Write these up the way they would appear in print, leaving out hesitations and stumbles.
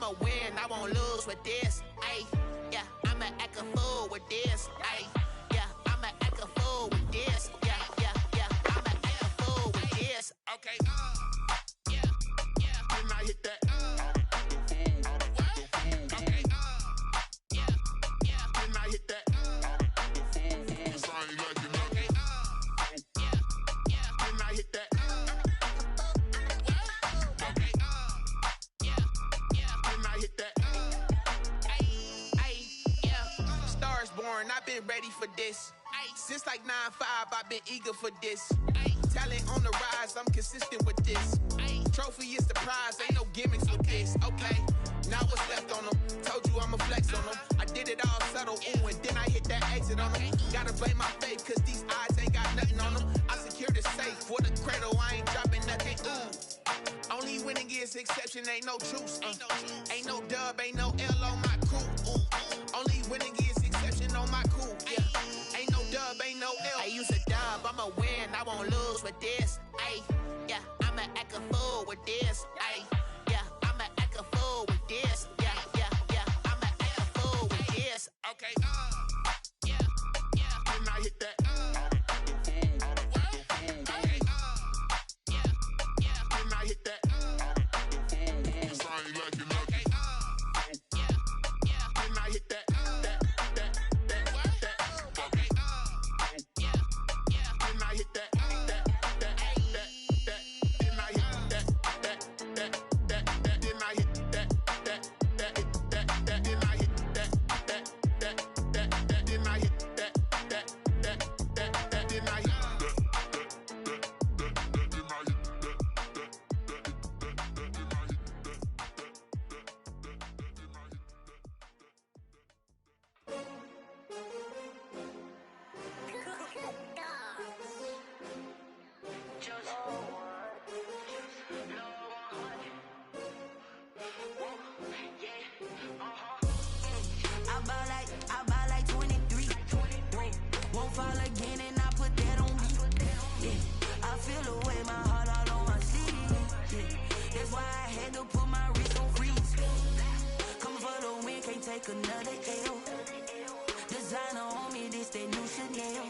I'ma win, I won't lose with this. Ayy, yeah, I'ma act a fool with this. Ayy, yeah, I'ma act a fool with this. Yeah, I'ma act a fool with this. Okay, yeah, then I hit that. Okay, yeah, then I hit that. Cause I ain't like it. Okay, yeah, then I hit that. Okay, yeah, then I hit that. Yeah, Stars born, I've been ready for this. Since like 9-5, I've been eager for this. Talent on the rise, I'm consistent with this. Trophy is the prize, ain't no gimmicks with this. Okay, now what's left on them? Told you I'ma flex on them. I did it all subtle, ooh, and then I hit that exit on them. Gotta blame my faith, cause these odds ain't got nothing on them. I secure the safe for the cradle, I ain't dropping nothing, ooh. Only winning is exception, ain't no truce. Ain't no dub, ain't no L on my crew. Only winning is exception on my crew. Yeah, ain't no dub, ain't no L. I use a dub, I'ma win, I won't lose with this. Ay, yeah, I'ma act a fool with this. Ay, yeah, I'ma act a fool with this. Yeah, I'ma act a fool with this. Okay, yeah, then I hit that. Okay, yeah, then I hit that. Cause I ain't like it. Okay, yeah, then I hit that. Okay, yeah, then I hit that. I buy like 23. Won't fall again and I put that on me. Yeah, I feel the way, my heart all on my sleeve. Yeah, that's why I had to put my wrist on freeze. Coming for the win, can't take another L. Designer on me, this that new Chanel.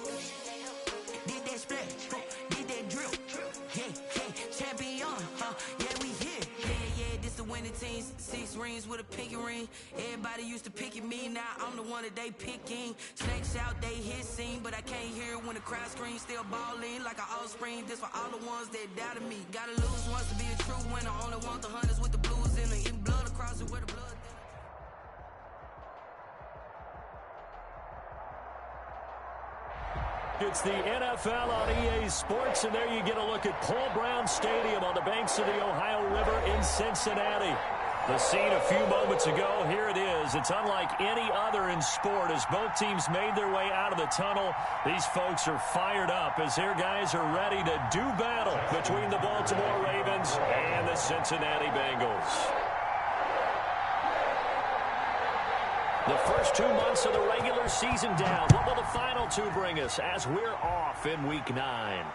Did that splash, did that drill. Yeah, champion, yeah, we here. Yeah, this the winning teams. 6 rings with a pinky ring. Everybody used to picking me, now I'm the one that they picking. Snakes out, they hit scene, but I can't hear it when the crowd screams. Still balling like an offspring. This for all the ones that doubted me. Gotta lose once to be a true winner. Only want the hunters with the blues in it. Eating blood across it where the blood. It's the NFL on EA Sports, and there you get a look at Paul Brown Stadium on the banks of the Ohio River in Cincinnati. The scene a few moments ago, here it is. It's unlike any other in sport as both teams made their way out of the tunnel. These folks are fired up as their guys are ready to do battle between the Baltimore Ravens and the Cincinnati Bengals. The first 2 months of the regular season down. What will the final 2 bring us as we're off in Week 9?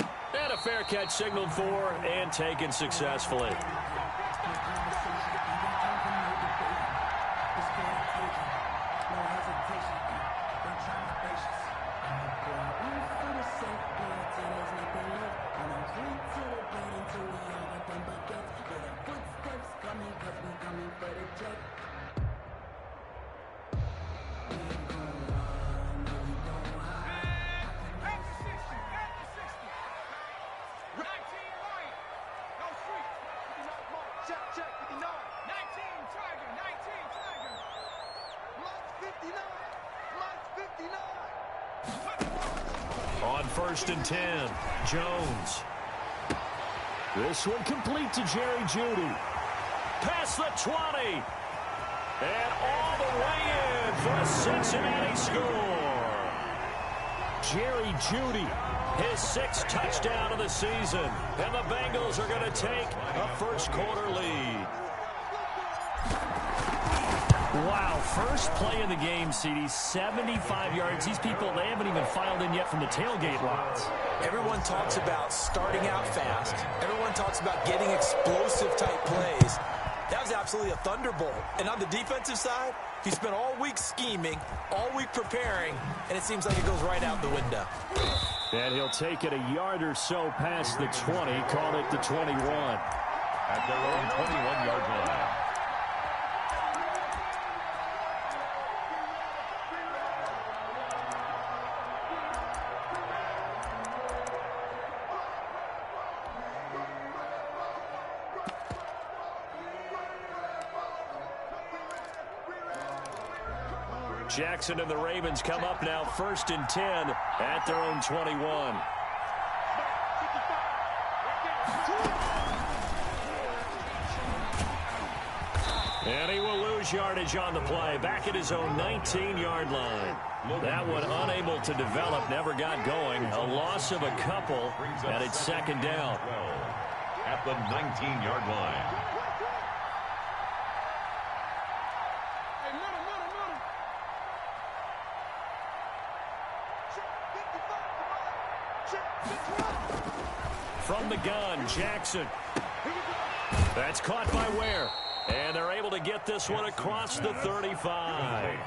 And a fair catch signaled for and taken successfully. On 1st and 10, Jones. This one complete to Jerry Jeudy. Past the 20. And all the way in for a Cincinnati score. Jerry Jeudy, his 6th touchdown of the season. And the Bengals are going to take a first-quarter lead. Wow, first play in the game, CD, 75 yards. These people, they haven't even filed in yet from the tailgate lines. Everyone talks about starting out fast. Everyone talks about getting explosive-type plays. That was absolutely a thunderbolt. And on the defensive side, he spent all week scheming, all week preparing, and it seems like it goes right out the window. And he'll take it a yard or so past the 20, call it the 21. At their own 21-yard line. Jackson and the Ravens come up now 1st and 10 at their own 21. And he will lose yardage on the play. Back at his own 19-yard line. That one unable to develop, never got going. A loss of a couple, and it's 2nd down. At the 19-yard line. From the gun, Jackson. That's caught by Ware. And they're able to get this one across the 35.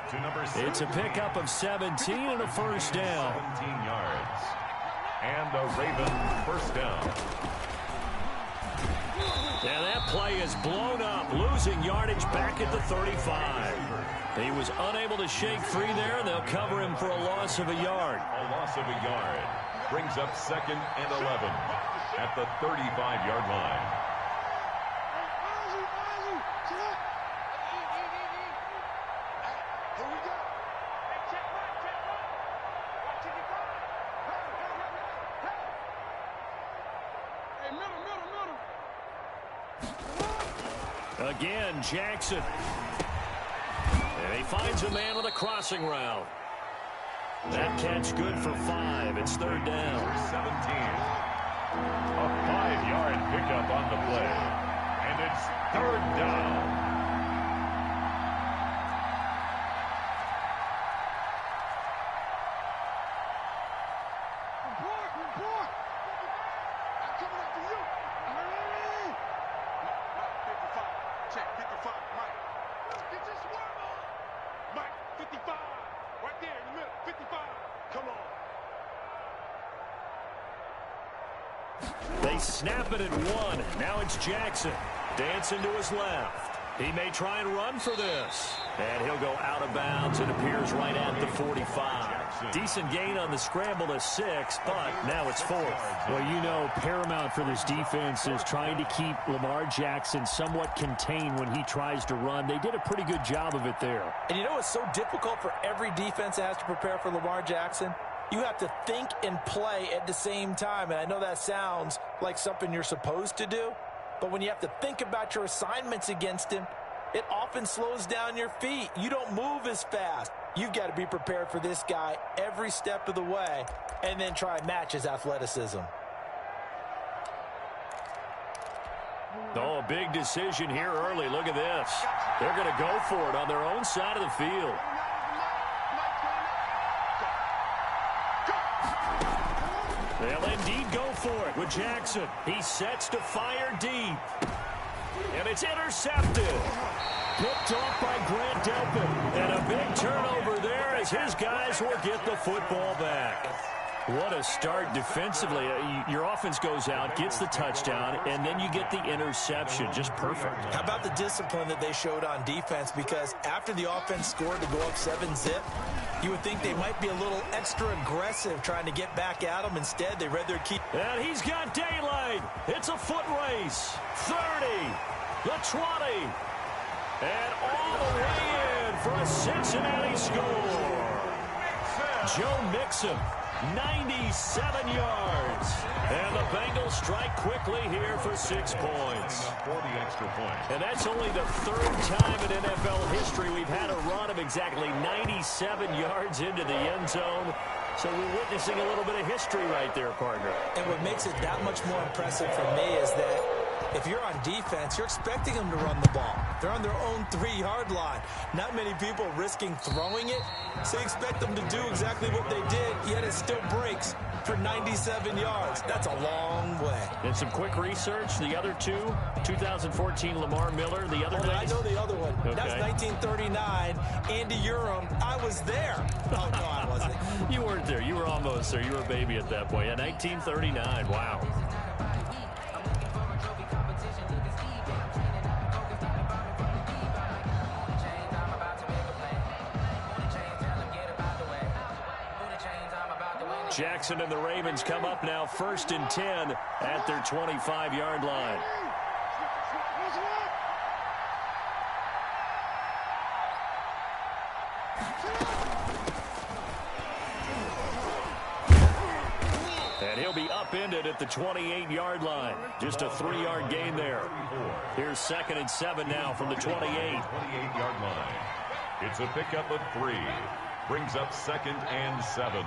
It's a pickup of 17 and a 1st down. 17 yards. And the Ravens 1st down. And that play is blown up, losing yardage back at the 35. He was unable to shake free there, and they'll cover him for a loss of a yard. A loss of a yard. Brings up 2nd and 11 at the 35-yard line. Again, Jackson. And he finds a man with a crossing route. That catch good for 5. It's 3rd down. 17. A 5-yard pickup on the play. And it's 3rd down. They snap it at 1. Now it's Jackson. Dancing to his left. He may try and run for this. And he'll go out of bounds. It appears right at the 45. Decent gain on the scramble to 6, but now it's 4th. Well, you know, paramount for this defense is trying to keep Lamar Jackson somewhat contained when he tries to run. They did a pretty good job of it there. And you know it's so difficult for every defense that has to prepare for Lamar Jackson? You have to think and play at the same time. And I know that sounds like something you're supposed to do. But when you have to think about your assignments against him, it often slows down your feet. You don't move as fast. You've got to be prepared for this guy every step of the way and then try and match his athleticism. Oh, a big decision here early. Look at this. They're going to go for it on their own side of the field. They'll indeed go for it with Jackson. He sets to fire deep. And it's intercepted. Picked off by Grant Delpit. And a big turnover there as his guys will get the football back. What a start defensively. Your offense goes out, gets the touchdown, and then you get the interception. Just perfect. How about the discipline that they showed on defense? Because after the offense scored to go up 7-zip, you would think they might be a little extra aggressive trying to get back at them. Instead, they read their key. And he's got daylight. It's a foot race. 30, the 20, and all the way in for a Cincinnati score. Joe Mixon. 97 yards. And the Bengals strike quickly here for 6 points. For the extra point. And that's only the 3rd time in NFL history we've had a run of exactly 97 yards into the end zone. So we're witnessing a little bit of history right there, partner. And what makes it that much more impressive for me is that If you're on defense, you're expecting them to run the ball. They're on their own 3-yard line. Not many people risking throwing it, so you expect them to do exactly what they did, yet it still breaks for 97 yards. That's a long way. And some quick research. The other two, 2014 Lamar Miller, the other I know the other one. Okay. That was 1939. Andy Urim. I was there. Oh, no, I wasn't. You weren't there. You were almost there. You were a baby at that point. Yeah, 1939. Wow. Jackson and the Ravens come up now 1st and 10 at their 25-yard line. And he'll be upended at the 28-yard line. Just a 3-yard gain there. Here's 2nd and 7 now from the 28. 28-yard line. It's a pickup of 3. Brings up 2nd and 7.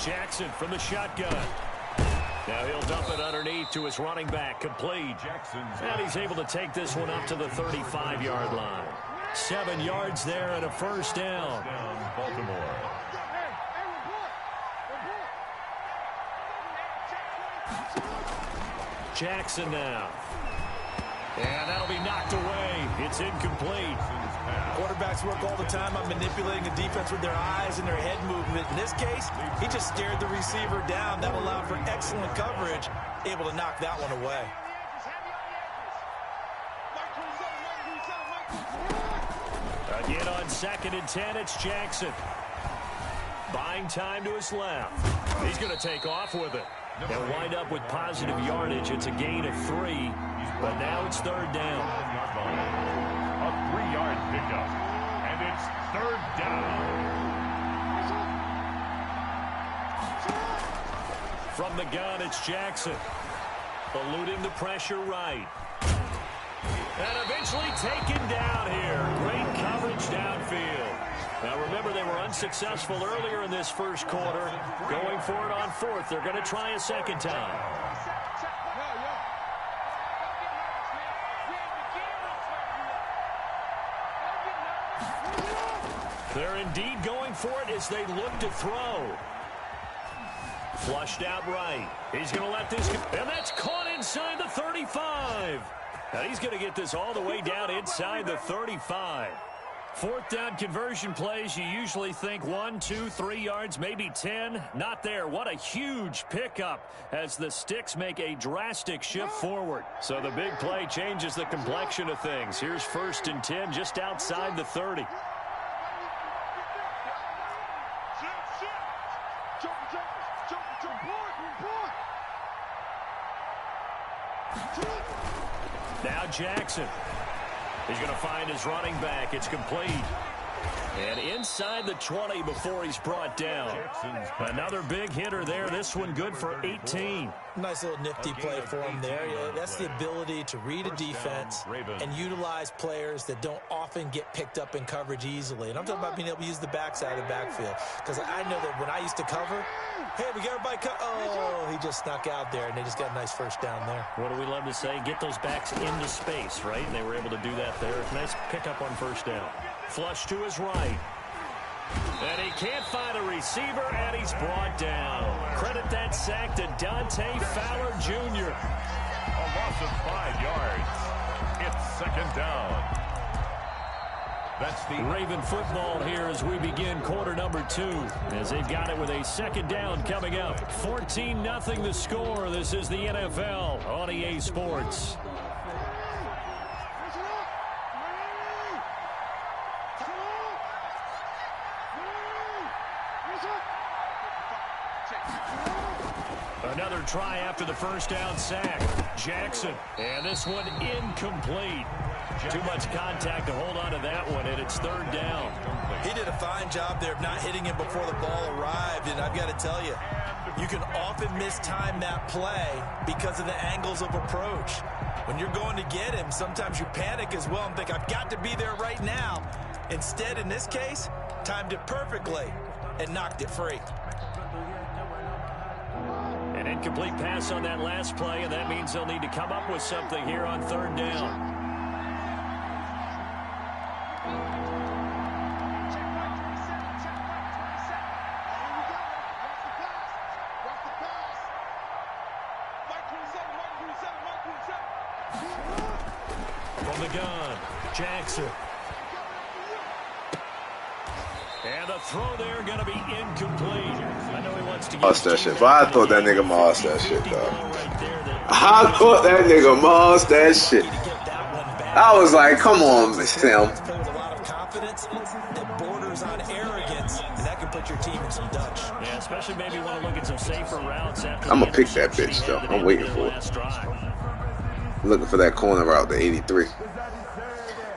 Jackson from the shotgun. Now he'll dump it underneath to his running back, complete. And he's able to take this one up to the 35-yard line. 7 yards there and a 1st down. Baltimore. Jackson now. And that'll be knocked away. It's incomplete. Quarterbacks work all the time on manipulating the defense with their eyes and their head movement. In this case, he just stared the receiver down. That allowed for excellent coverage, able to knock that one away. Again on 2nd and 10, it's Jackson. Buying time to his left. He's going to take off with it. They'll wind up with positive yardage. It's a gain of 3, but now it's 3rd down. A 3-yard pickup, and it's 3rd down. From the gun, it's Jackson. Eluding the pressure right. And eventually taken down here. Great coverage downfield. Now remember, they were unsuccessful earlier in this first quarter. Going for it on 4th. They're going to try a second time. They're indeed going for it as they look to throw. Flushed out right. He's going to let this go. And that's caught inside the 35. Now he's going to get this all the way down inside the 35. 4th down conversion plays, you usually think 1, 2, 3 yards, maybe 10. Not there. What a huge pickup as the Sticks make a drastic shift forward. So the big play changes the complexion of things. Here's 1st and 10 just outside the 30. Now Jackson. He's going to find his running back. It's complete. And inside the 20 before he's brought down. Another big hitter there. This one good for 18. Nice little nifty play for him there. Yeah, that's the ability to read a defense and utilize players that don't often get picked up in coverage easily. And I'm talking about being able to use the backside of the backfield. Because I know that when I used to cover, hey, we got everybody oh, he just snuck out there, and they just got a nice 1st down there. What do we love to say? Get those backs into space, right? And they were able to do that there. Nice pickup on 1st down. Flush to his right. And he can't find a receiver, and he's brought down. Credit that sack to Dante Fowler Jr. A loss of 5 yards. It's 2nd down. That's the Raven football here as we begin quarter number 2. As they've got it with a 2nd down coming up. 14-0 the score. This is the NFL on EA Sports. Another try after the 1st down sack. Jackson. And this one incomplete. Too much contact to hold on to that one, and it's 3rd down. He did a fine job there of not hitting him before the ball arrived, and I've got to tell you, you can often mistime that play because of the angles of approach. When you're going to get him, sometimes you panic as well and think, I've got to be there right now. Instead, in this case, timed it perfectly and knocked it free. An incomplete pass on that last play, and that means they'll need to come up with something here on 3rd down. From the gun, Jackson. And the throw there going to be incomplete. I know he wants to get that shit. But I thought that nigga mossed that shit, though. I thought that nigga mossed that shit. I was like, come on, Sam. Yeah, especially maybe want to look at some safer routes after. I'm gonna pick that bitch though. I'm waiting for it. Looking for that corner route to 83.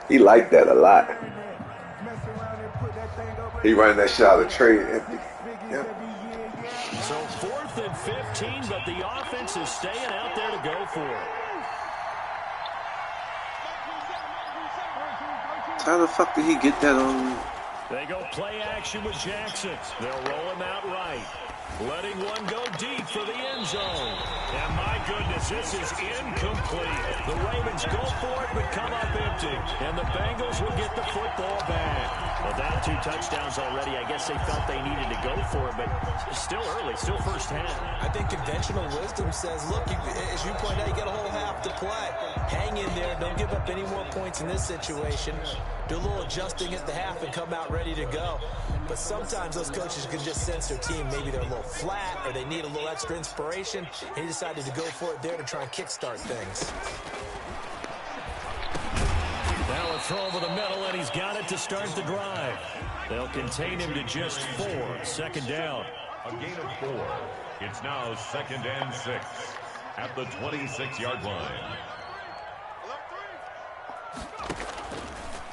He liked that a lot. He running that shot of trade empty. Yep. So 4th and 15, but the offense is staying out there to go for it. How the fuck did he get that on? They go play action with Jackson. They'll roll him out right. Letting one go deep for the end zone. And my goodness, this is incomplete. The Ravens go for it, but come up empty. And the Bengals will get the football back. Well, down 2 touchdowns already. I guess they felt they needed to go for it, but still early, still first half. I think conventional wisdom says, look, as you point out, you got a whole half to play. Hang in there. Don't give up any more points in this situation. Do a little adjusting at the half and come out ready to go. But sometimes those coaches can just sense their team. Maybe they're a little flat or they need a little extra inspiration. And he decided to go for it there to try and kickstart things. Now a throw over the middle, and he's got it to start the drive. They'll contain him to just 4. 2nd down. A gain of 4. It's now 2nd and 6 at the 26-yard line.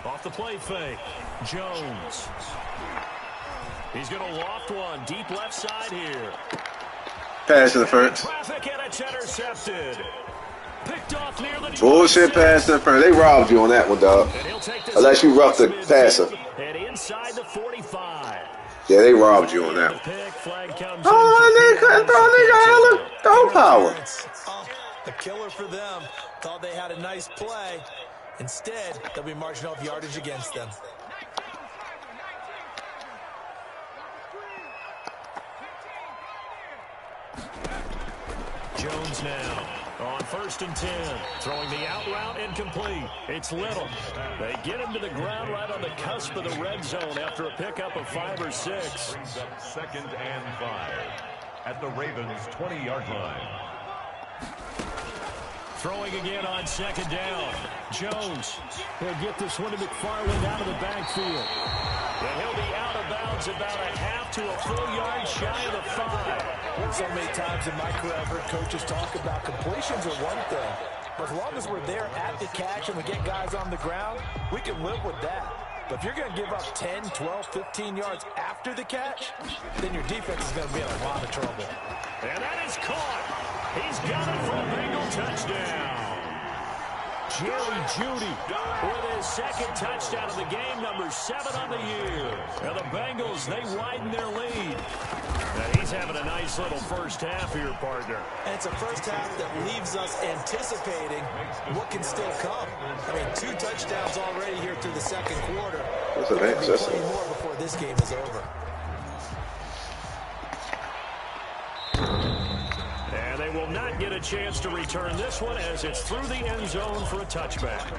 Off the play fake, Jones. He's going to loft one deep left side here. Pass interference. Traffic, and it's intercepted. Picked off near the Bullshit pass interference. They robbed you on that one, dog. Unless you roughed the passer. And inside the 45. Yeah, they robbed you on that one. Oh, they couldn't throw nigga hella throw power. A killer for them. Thought they had a nice play. Instead, they'll be marching off yardage against them. Jones now on 1st and 10. Throwing the out route incomplete. It's Little. They get him to the ground right on the cusp of the red zone after a pickup of 5 or 6. Brings up 2nd and 5 at the Ravens' 20-yard line. Throwing again on 2nd down. Jones. He'll get this one to McFarland out of the backfield. And he'll be out of bounds about a half to a full yard shy of the 5. So many times in my career I've heard coaches talk about completions are one thing. But as long as we're there at the catch and we get guys on the ground, we can live with that. But if you're going to give up 10, 12, 15 yards after the catch, then your defense is going to be in a lot of trouble. And that is caught. He's got it for a Bengal touchdown. Jerry Jeudy with his 2nd touchdown of the game, number 7 on the year. And the Bengals, they widen their lead. And he's having a nice little first half here, partner. And it's a first half that leaves us anticipating what can still come. I mean, 2 touchdowns already here through the 2nd quarter. There'll be plenty more before this game is over. And they will not get a chance to return this one as it's through the end zone for a touchback.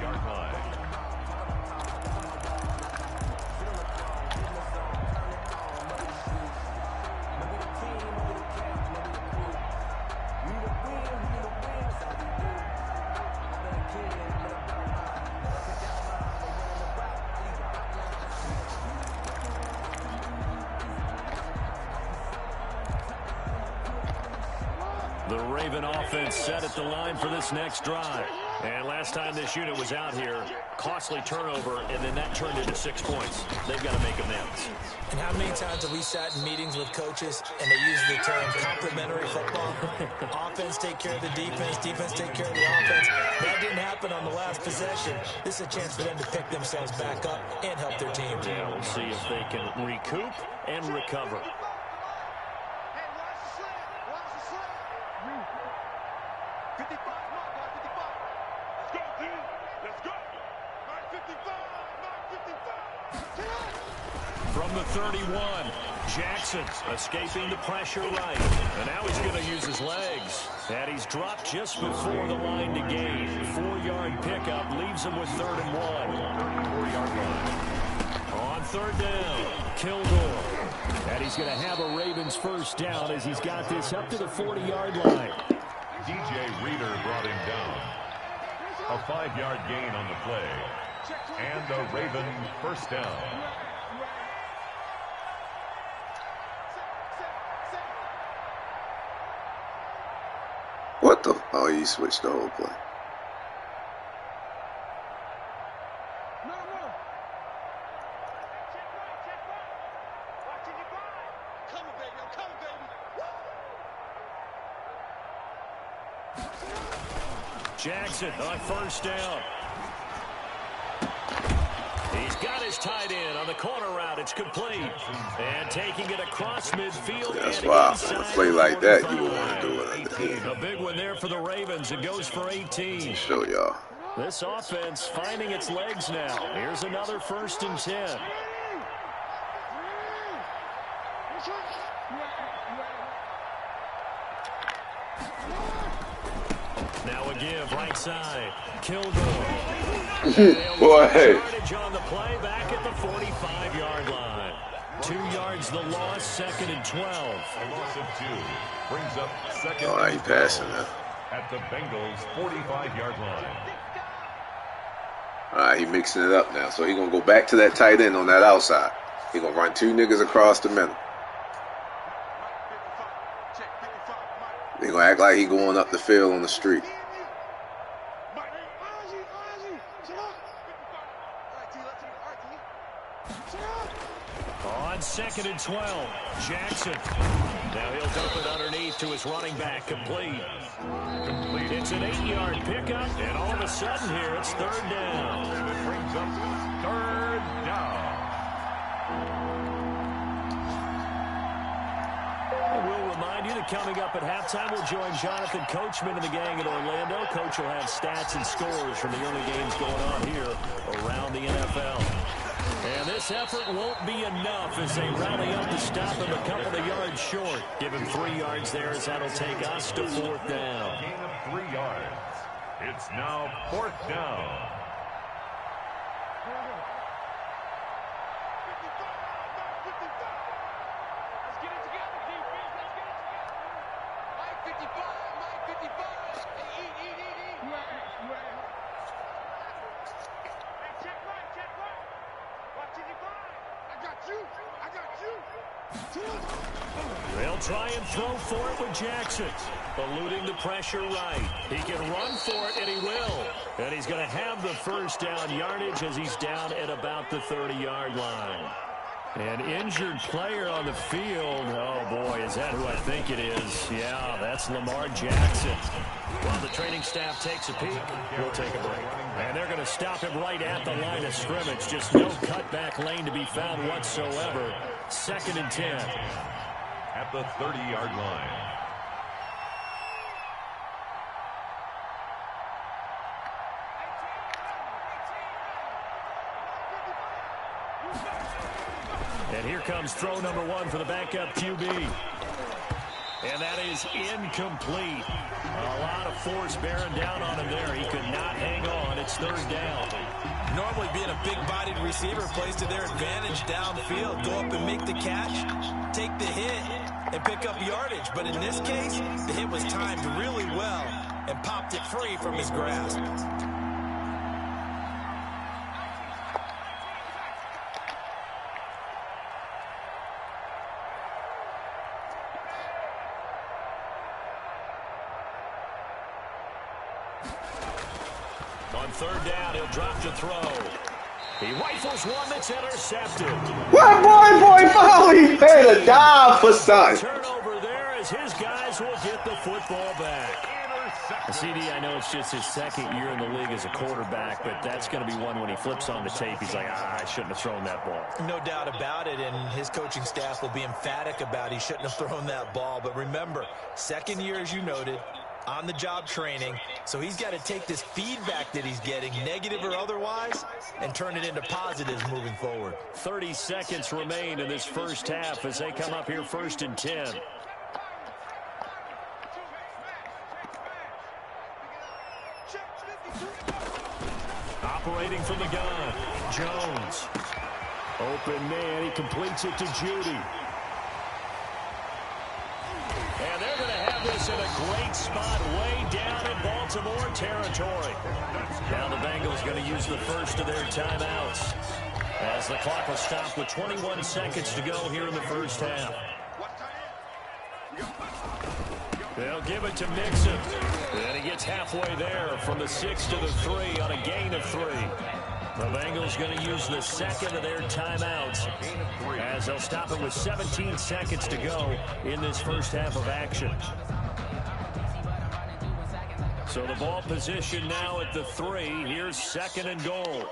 The Raven offense set at the line for this next drive. And last time this unit was out here, costly turnover, and then that turned into 6 points. They've got to make amends. And how many times have we sat in meetings with coaches and they use the term complementary football? Offense take care of the defense, defense take care of the offense. That didn't happen on the last possession. This is a chance for them to pick themselves back up and help their team. Yeah, we'll see if they can recoup and recover. From the 31, Jackson escaping the pressure right. And now he's going to use his legs. And he's dropped just before the line to gain. 4-yard pickup leaves him with 3rd and 1. 34-yard line. On 3rd down, Kilgore. And he's going to have a Ravens first down as he's got this up to the 40-yard line. DJ Reader brought him down. A 5-yard gain on the play. And the Raven first down. What the? Oh, you switched the whole play. Jackson on first down. He's got his tight end on the corner route. It's complete. And taking it across midfield. That's why on a play like that, you would want to do it under him. A big one there for the Ravens. It goes for 18. Show y'all. This offense finding its legs now. Here's another 1st and 10. Now a give right side. Kilgore. Boy, hey. On the play back at the 45-yard line. 2 yards the loss, 2nd and 12. A loss of 2 brings up 2nd. Oh, I ain't passing that. At the Bengals' 45-yard line. All right, he mixing it up now. So he going to go back to that tight end on that outside. He going to run 2 niggas across the middle. They going to act like he going up the field on the street. On 2nd and 12, Jackson. Now he'll dump it underneath to his running back, complete. It's an 8-yard pickup, and all of a sudden here it's 3rd down. And it brings up 3rd down. We'll remind you that coming up at halftime, we'll join Jonathan Coachman and the gang in Orlando. Coach will have stats and scores from the early games going on here around the NFL. And this effort won't be enough as they rally up to stop him a couple of yards short. Give him 3 yards there as that'll take us to 4th down. Gain of 3 yards. It's now 4th down. They'll try and throw for it with Jackson. Eluding the pressure right. He can run for it, and he will. And he's going to have the first down yardage as he's down at about the 30-yard line. An injured player on the field. Oh, boy, is that who I think it is? Yeah, that's Lamar Jackson. While the training staff takes a peek, we'll take a break. And they're going to stop him right at the line of scrimmage. Just no cutback lane to be found whatsoever. 2nd and 10. At the 30-yard line. And here comes throw number 1 for the backup QB. And that is incomplete. A lot of force bearing down on him there. He could not hang on. It's 3rd down. Normally being a big-bodied receiver plays to their advantage downfield. Go up and make the catch, take the hit, and pick up yardage. But in this case, the hit was timed really well and popped it free from his grasp. third down, he'll drop to throw. He rifles one that's intercepted. What boy finally paid a dime for something. Turnover there as his guys will get the football back. CD, I know it's just his second year in the league as a quarterback, but that's going to be one when he flips on the tape. He's like, I shouldn't have thrown that ball. No doubt about it, and his coaching staff will be emphatic about he shouldn't have thrown that ball. But remember, second year, as you noted, on-the-job training, so he's got to take this feedback that he's getting, negative or otherwise, and turn it into positives moving forward. 30 seconds remain in this first half as they come up here 1st and 10. Operating from the gun, Jones. Open man, he completes it to Judy. And they're going to have this in a great spot way down in Baltimore territory. Now the Bengals going to use the first of their timeouts as the clock will stop with 21 seconds to go here in the first half. They'll give it to Mixon. And he gets halfway there from the 6 to the 3 on a gain of 3. The Bengals going to use the second of their timeouts as they'll stop it with 17 seconds to go in this first half of action. So the ball position now at the 3. Here's 2nd and goal.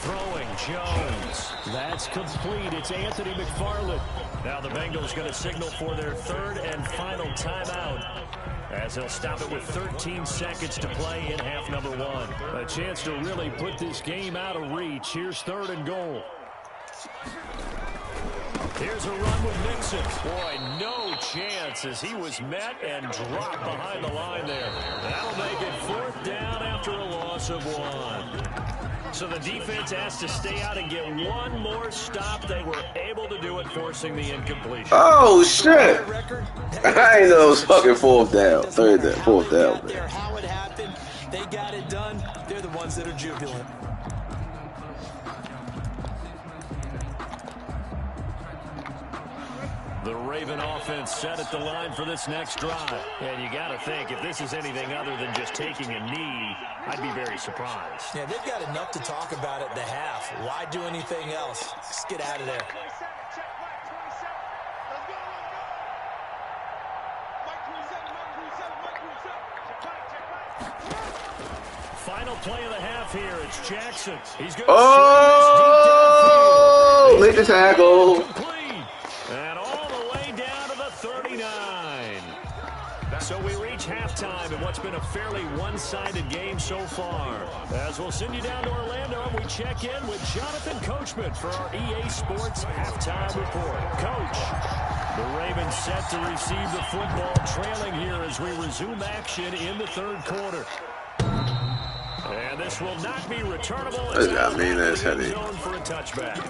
Throwing, Jones. That's complete. It's Anthony McFarland. Now the Bengals going to signal for their 3rd and final timeout as they'll stop it with 13 seconds to play in half number 1. A chance to really put this game out of reach. Here's 3rd and goal. Here's a run with Mixon. Boy, no chance as he was met and dropped behind the line there. That'll make it 4th down after a loss of 1. So the defense has to stay out and get one more stop. They were able to do it, forcing the incompletion. Oh, shit. I ain't know it was fucking 4th down. 3rd down, 4th down. Man. How it happened, they got it done. They're the ones that are jubilant. The Raven offense set at the line for this next drive. And you got to think, if this is anything other than just taking a knee, I'd be very surprised. Yeah, they've got enough to talk about at the half. Why do anything else? Just get out of there. Final play of the half here. It's Jackson. He's going to make the tackle. And all the way down to the 39. So we reach halftime in what's been a fairly one-sided game so far. As we'll send you down to Orlando, and we check in with Jonathan Coachman for our EA Sports Halftime Report. Coach, the Ravens set to receive the football, trailing here as we resume action in the 3rd quarter. And this will not be returnable. That's got me in this headache. For a touchback.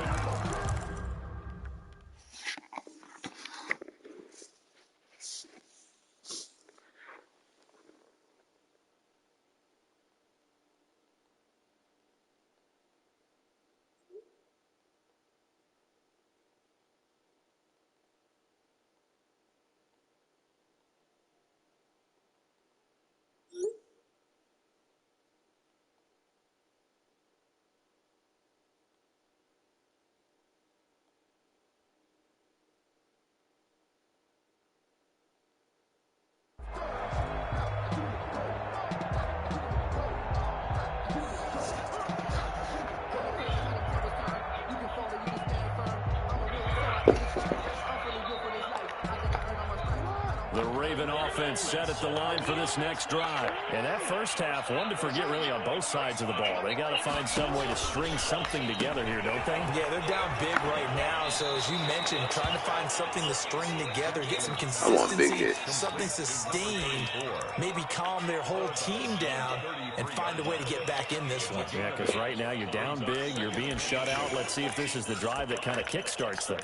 Set at the line for this next drive. And that first half, one to forget really on both sides of the ball. They got to find some way to string something together here, don't they? Yeah, they're down big right now. So as you mentioned, trying to find something to string together, get some consistency, something sustained, maybe calm their whole team down and find a way to get back in this one. Yeah, because right now you're down big, you're being shut out. Let's see if this is the drive that kind of kickstarts them.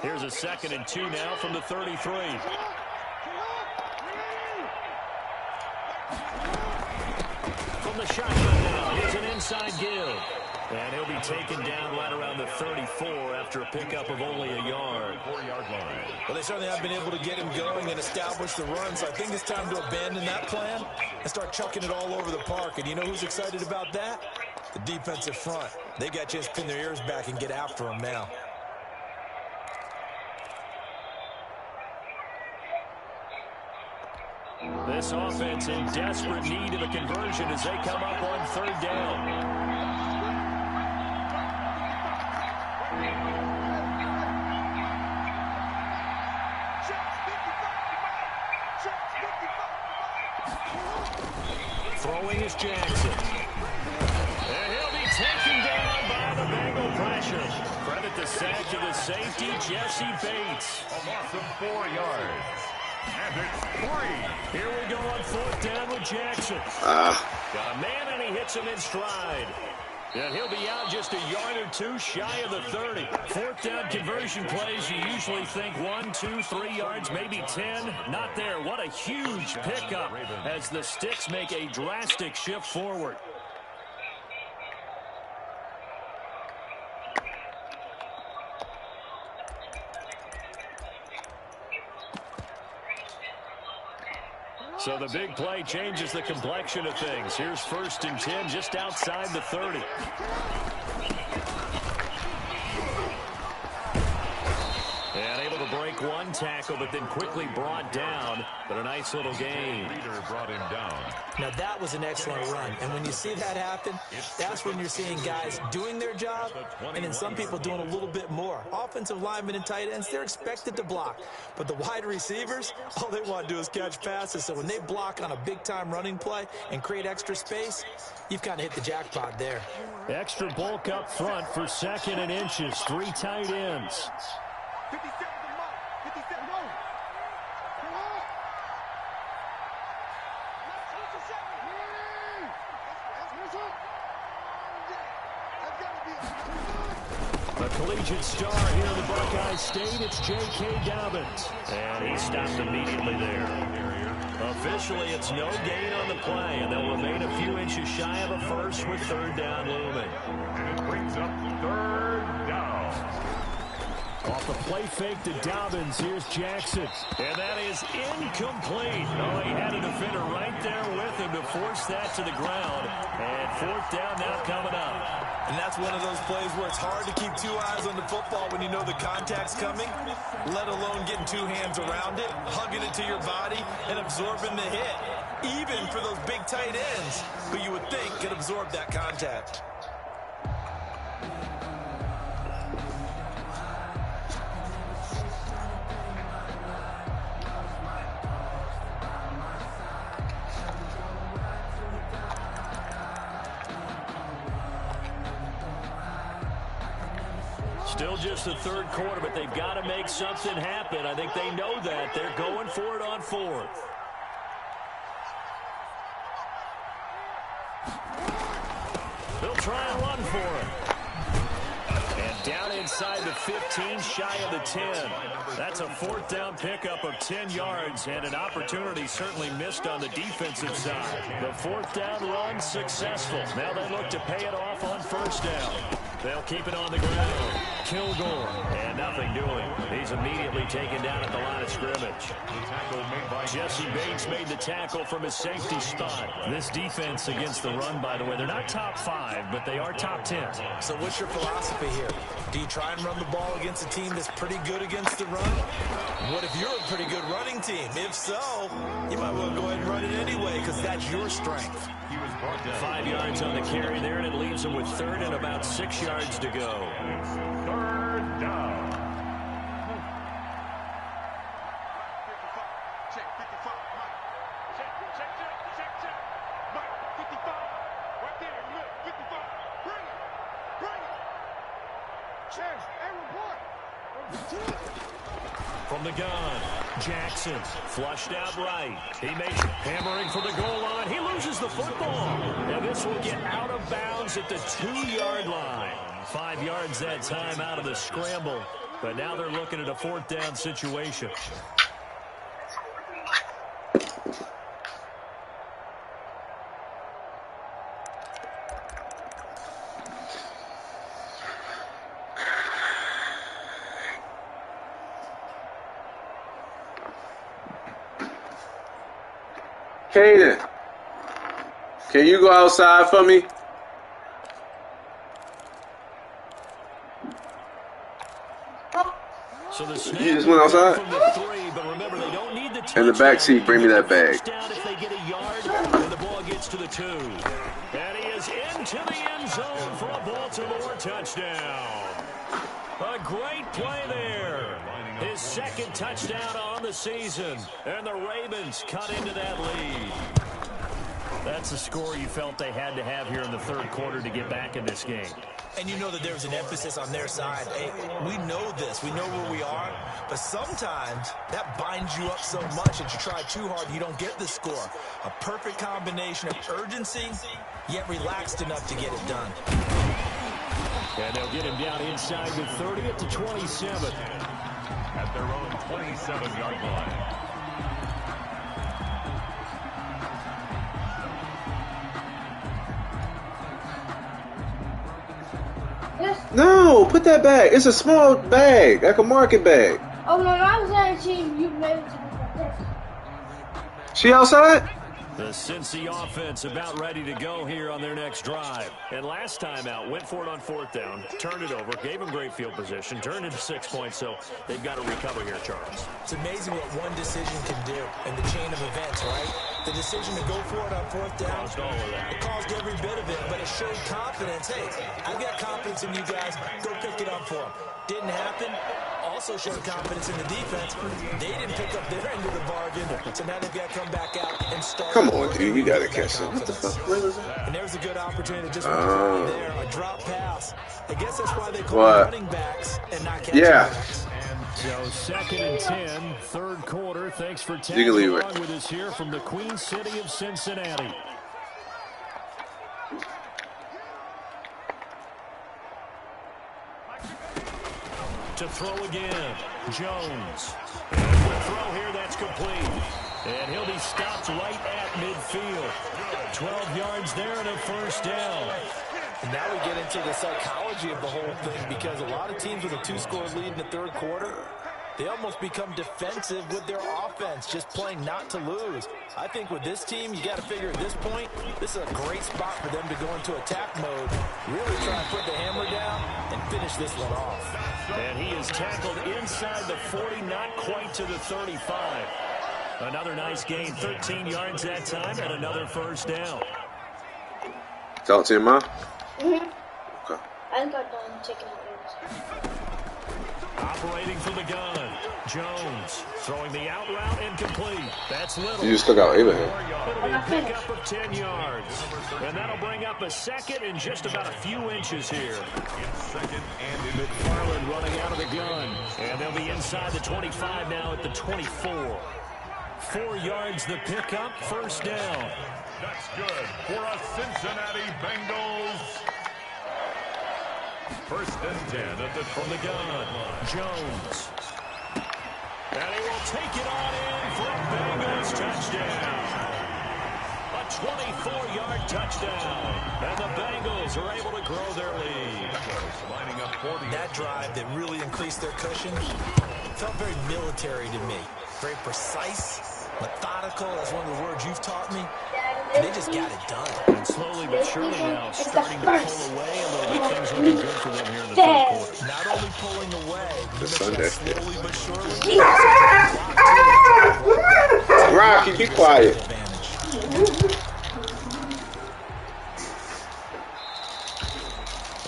Here's a 2nd and 2 now from the 33. From the shotgun now, here's an inside give. And he'll be taken down right around the 34 after a pickup of only a yard. 4-yard line. Well, they certainly have been able to get him going and establish the run, so I think it's time to abandon that plan and start chucking it all over the park. And you know who's excited about that? The defensive front. They got to just pin their ears back and get after him now. This offense in desperate need of a conversion as they come up on 3rd down. Throwing is Jackson. And he'll be taken down by the Bengal pressure. Credit the sack to the safety, Jesse Bates. A loss of 4 yards. And it's 3. Here we go on 4th down with Jackson. Got a man and he hits him in stride. And he'll be out just a yard or two shy of the 30. 4th down conversion plays, you usually think 1, 2, 3 yards, maybe 10. Not there. What a huge pickup as the Sticks make a drastic shift forward. So the big play changes the complexion of things. Here's 1st and 10 just outside the 30. And able to break one tackle, but then quickly brought down. But a nice little gain. Reader brought him down. Now, that was an excellent run. And when you see that happen, that's when you're seeing guys doing their job and then some people doing a little bit more. Offensive linemen and tight ends, they're expected to block. But the wide receivers, all they want to do is catch passes. So when they block on a big-time running play and create extra space, you've kind of hit the jackpot there. Extra bulk up front for 2nd and inches. 3 tight ends. 57 to Mike. 57 go. Come on. The collegiate star here in the Buckeye State, it's J.K. Dobbins. And he stopped immediately there. Officially, it's no gain on the play, and they'll remain a few inches shy of a first with 3rd down looming. And it brings up 3rd down. Off the play fake to Dobbins, here's Jackson. And that is incomplete. Oh, he had a defender right there with him to force that to the ground. And 4th down now coming up. And that's one of those plays where it's hard to keep 2 eyes on the football when you know the contact's coming, let alone getting 2 hands around it, hugging it to your body, and absorbing the hit. Even for those big tight ends who you would think could absorb that contact. Still just the 3rd quarter, but they've got to make something happen. I think they know that. They're going for it on 4th. They'll try and run for it. And down inside the 15, shy of the 10. That's a 4th down pickup of 10 yards and an opportunity certainly missed on the defensive side. The 4th down run successful. Now they look to pay it off on 1st down. They'll keep it on the ground. Kilgore, and nothing doing. He's immediately taken down at the line of scrimmage. Jesse Bates made the tackle from his safety spot. This defense against the run, by the way, they're not top 5, but they are top 10. So what's your philosophy here? Do you try and run the ball against a team that's pretty good against the run? What if you're a pretty good running team? If so, you might well go ahead and run it anyway because that's your strength. 5 yards on the carry there, and it leaves him with 3rd and about 6 yards to go. 3rd down. Check 55, Mike. Check. Mike, 55. Right there, look, 55. Bring it. Check, and report. From the gun, Jackson flushed out right. He makes hammering for the goal line. He loses the football. And this will get out of bounds at the 2-yard line. 5 yards that time out of the scramble. But now they're looking at a 4th down situation. Caden, can you go outside for me? So the snap You just went outside? from the three, but remember, they don't need the In the back seat, bring me that bag. Down if they get a yard, and the ball gets to the 2. And he is into the end zone for a Baltimore touchdown. A great play there. His second touchdown on the season. And the Ravens cut into that lead. That's the score you felt they had to have here in the third quarter to get back in this game. And you know that there's an emphasis on their side. Hey, we know this. We know where we are. But sometimes that binds you up so much that you try too hard and you don't get the score. A perfect combination of urgency, yet relaxed enough to get it done. And they'll get him down inside the 30 at the 27. At their own 27-yard line. No, put that bag. It's a small bag, like a market bag. Oh no, I was asking you made it to the She outside? The Cincy offense about ready to go here on their next drive. And last time out, went for it on 4th down, turned it over, gave them great field position, turned into 6 points, so they've got to recover here, Charles. It's amazing what one decision can do in the chain of events, right? The decision to go for it on 4th down, Caused all of that. it caused every bit of it, but it showed confidence. Hey, I've got confidence in you guys. Go pick it up for them. Didn't happen. Also showed confidence in the defense. They didn't pick up their end of the bargain, so now they've got to come back out and start. Come on, dude. You got to catch them. What the fuck? Where was that? And there's a good opportunity to just run there, a drop pass. I guess that's why they call What? running backs and not catching Yeah. backs. So 2nd and 10, third quarter. Thanks for You tagging can leave it. along with us here from the Queen City of Cincinnati. To throw again, Jones. And the throw here, that's complete. And he'll be stopped right at midfield. 12 yards there and a first down. And now we get into the psychology of the whole thing, because a lot of teams with a 2-score lead in the third quarter, they almost become defensive with their offense, just playing not to lose. I think with this team, you got to figure at this point, this is a great spot for them to go into attack mode, really try and put the hammer down and finish this one off. And he is tackled inside the 40, not quite to the 35. Another nice gain, 13 yards that time, and another first down. Talk to your mom? Mm-hmm. Okay. I got done taking out names. Operating from the gun, Jones throwing the out route incomplete. That's Little. You just took out Abraham. It'll be a pickup of 10 yards. And that'll bring up a second and just about a few inches here. McFarland running out of the gun. And they'll be inside the 25 now at the 24. 4 yards the pickup, first down. That's good for a Cincinnati Bengals. First and 10 at the From the gun, Jones. And he will take it on in for a Bengals touchdown. A 24-yard touchdown. And the Bengals are able to grow their lead. lining up 40. That drive that really increased their cushion felt very military to me. Very precise, methodical. That's one of the words you've taught me. And they just got it done. And slowly but surely now starting to pull away a little bit. Things looking good for them here in the third quarter. Not only pulling away, but Sunday. slowly but surely. Rocky, be quiet.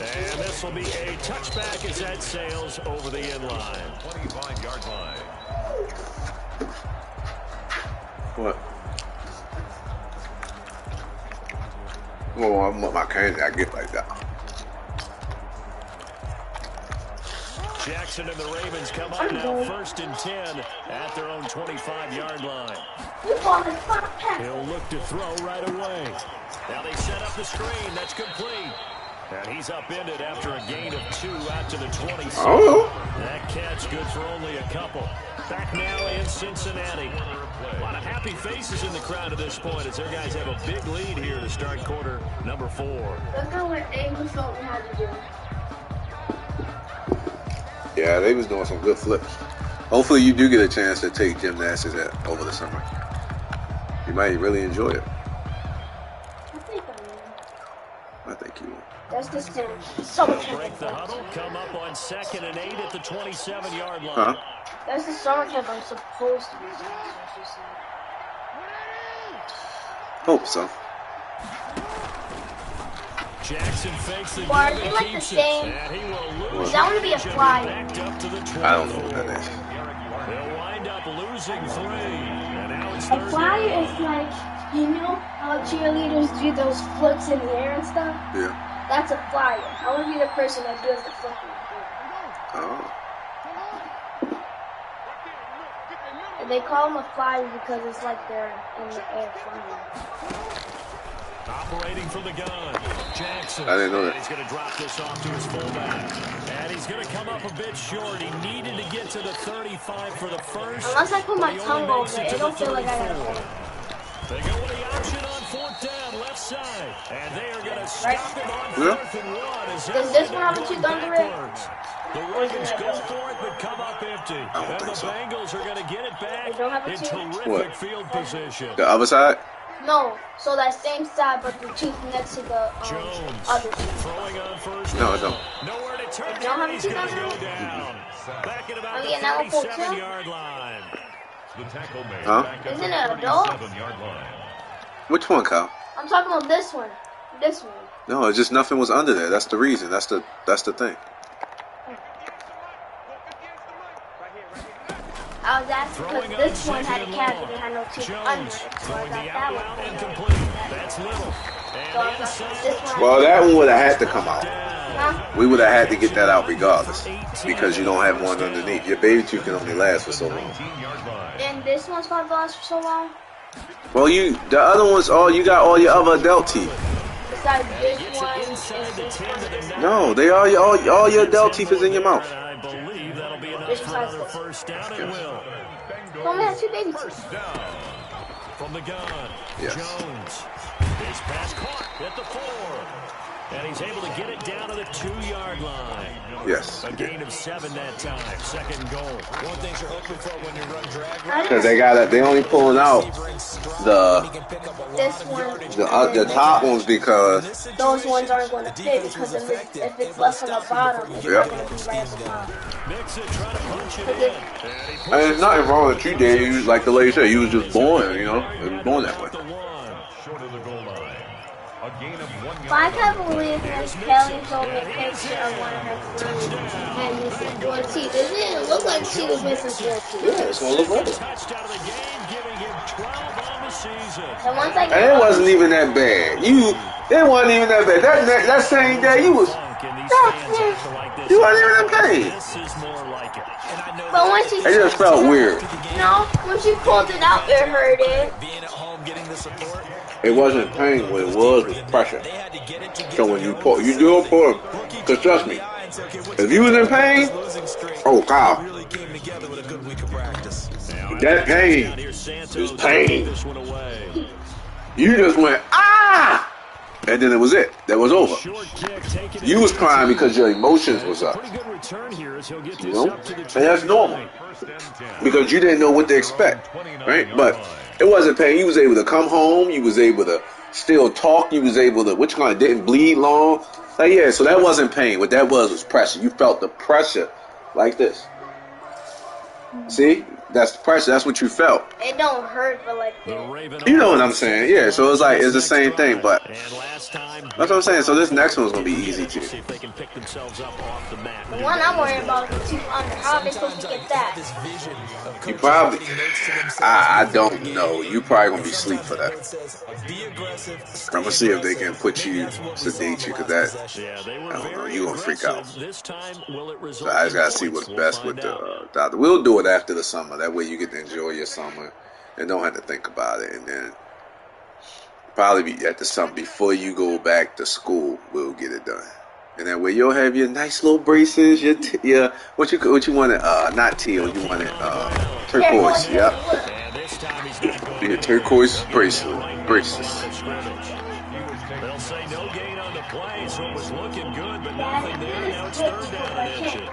And this will be a touchback as that sails over the end line. 25-yard line. What? Well, I want my candy. I get like that. Jackson and the Ravens come up now, first and 10 at their own 25-yard line. He'll look to throw right away. Now they set up the screen. That's complete. And he's upended after a gain of 2 out to the 27. Oh. That catch good for only a couple. Back now in Cincinnati. A lot of happy faces in the crowd at this point as their guys have a big lead here to start quarter number 4. Look at what Amos told me how to do. Yeah, they was doing some good flips. Hopefully you do get a chance to take gymnastics over the summer. You might really enjoy it. I think you will. That's the stand. Summer camp. Break the huddle. Come up on 2nd and 8 at the 27-yard line. Huh? That's the summer camp I'm supposed to be doing. Hope so. Jackson fakes the Or is it like the same? Does that want to be a fly? I don't know what that is. They'll wind up losing 3. And now it's A flyer is like, you know how cheerleaders do those flips in the air and stuff? Yeah. That's a flyer. I want to be the person that does the flip in the air. Oh. And they call them a flyer because it's like they're in the air flying. Operating from the gun, Jackson. I didn't know that. And he's going to drop this off to his fullback. And he's going to come up a bit short. He needed to get to the 35 for the first. Unless I put my tongue over it, it don't feel like I got a hold. They go with the option on 4th down, left side. And they are going to stop him on 4th and 1. Does this one have a two thunder it? The Ravens go for it, but come up empty. And the Bengals are going to get it back in terrific field position. The other side? No, so that same side, but the two next to the other side. Throwing on first. No, I don't. Nowhere to turn. He's going to go down. Back at about the 37-yard line. The tackle made huh? Isn't it a dog? Which one, Kyle? I'm talking about this one. This one. No, it's just nothing was under there. That's the reason. That's the thing. I was asking because this one had a cap and it had no teeth under it, so I got that one. That's little. So I got this one. Well, that one would have had to come out. Huh? We would have had to get that out regardless, because you don't have one underneath. Your baby tooth can only last for so long. And this one's supposed to last for so long? Well, the other one's you got all your other adult teeth. Besides this one and this one. No, they are all your adult teeth is in your mouth. First down and will. Only have two baby teeth. From the gun, yes. Jones. His pass caught at the 4. And he's able to get it down to the 2-yard line. Yes. A gain of 7 that time. 2nd goal. One thing you're hoping for when you run drag. Because they only pulling out this one. The top ones because those ones aren't going to fit because if it's less on the bottom, it's not going to be right at the top. And there's nothing wrong with you, Dave. You, like the lady said, you was just born, you know, it was born that way. I can't believe that Kelly told me a picture of one of her friends and missing 4 teeth. It didn't look like she was missing 4 teeth. Yeah, it's gonna look right. And it wasn't even that bad. It wasn't even that bad. That same day you was. You wasn't even in pain. But when she, it just felt weird. No, when she pulled it out, it hurted. It wasn't pain. What it was pressure. So when you pull, you do pull. Because trust me, if you was in pain, oh God, that pain is pain. You just went ah, and then it was it. That was over. You was crying because your emotions was up. You know, and that's normal because you didn't know what to expect, right? But it wasn't pain. You was able to come home. You was able to still talk. You was able to, which kind didn't bleed long. Like, yeah, so that wasn't pain. What that was pressure. You felt the pressure like this. See? That's the pressure. That's what you felt. It don't hurt, but like you know what I'm saying? Yeah. So it's like it's the same thing, but that's what I'm saying. So this next one's gonna be easy too. The one I'm worried about is the teeth under. How are they supposed to get that? You probably. I don't know. You probably gonna be asleep for that. I'm gonna see if they can put you, sedate you, because that. I don't know. You gonna freak out. So I just gotta see what's best with the doctor. We'll do it after the summer. That way you get to enjoy your summer and don't have to think about it. And then probably be at the summer before you go back to school, we'll get it done. And that way you'll have your nice little braces, your what you wanted, not teal, you wanted turquoise, yeah. Your turquoise braces. They'll say no gain on the play, so it was looking good, but nothing there. Now it's third down and inches.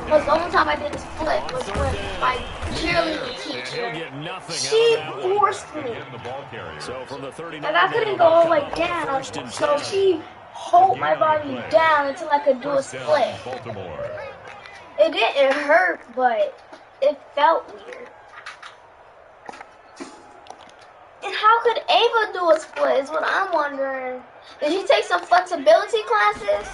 Because the only time I did a split was when my cheerleading teacher, she forced me. So from the 39, like I couldn't go all the way down, so she hold my body down until I could do a split. It didn't hurt, but it felt weird. And how could Ava do a split is what I'm wondering. Did he take some flexibility classes?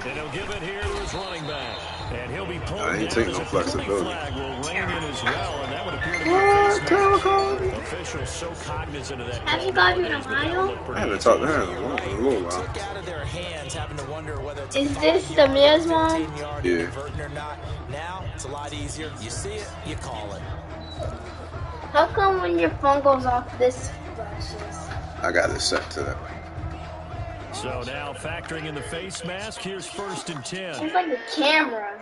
And he'll give it here to his running back. And he'll be pulled down ain't taking no flexibility. Flag will ring in as well, and that would appear to be a face mask. Officials so cognizant of that. Have you guys been a while? I haven't talked to her in a little while. Is this the Mia's one? Yeah. Now it's a lot easier. You see it, you call it. How come when your phone goes off, this flashes? I got it set to that. So now factoring in the face mask, here's 1st and 10. It's like the camera.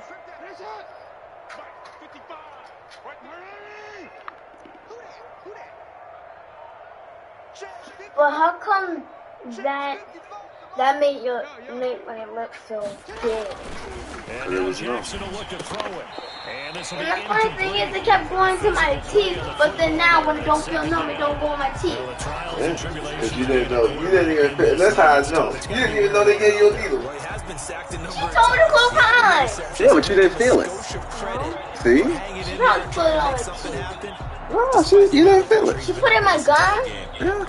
But how come that made my lip feel big? And now Jackson will look to throw it. And this will be the funny thing is, it kept going to my teeth, but then now when it don't feel numb, it don't go in my teeth. Yeah, because you didn't know. You didn't even fit. That's how I know. You didn't even know they gave you a needle. She told me to close my eyes. Yeah, but you didn't feel it. See? She probably put it on my teeth. No, you didn't feel it. She put it in my gum? Yeah.